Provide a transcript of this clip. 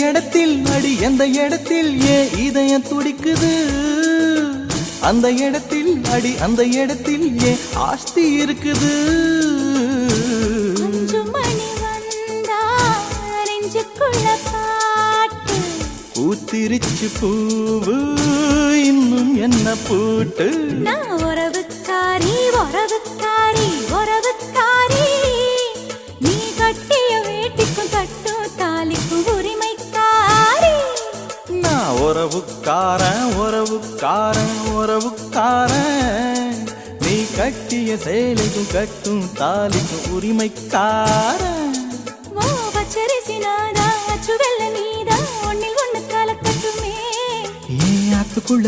இடத்தில் அடி எந்த இடத்தில் ஏன் இதயம் துடிக்குது அந்த இடத்தில் அடி அந்த இடத்தில் ஏன் ஆஸ்தி இருக்குது பூத்திருச்சு பூவு இன்னும் என்ன பூட்டு நான் உறவுக்காரி உறவுக்காரி உறவுக்காரி நீ கட்டிய வேட்டிக்கும் கட்டும் தாலிக்கும் உரிமைக்காரி நான் உறவுக்காரன் உறவுக்காரன் உறவுக்காரன் நீ கட்டிய சேலைக்கும் கட்டும் தாலிக்கும் உரிமைக்காரன் ஓ பச்சரிசி நாதா அச்சு வெள்ள நீதா ஒன்னில் ஒண்ணு கலக்கட்டுமே ஏன் ஆத்துக்குள்ள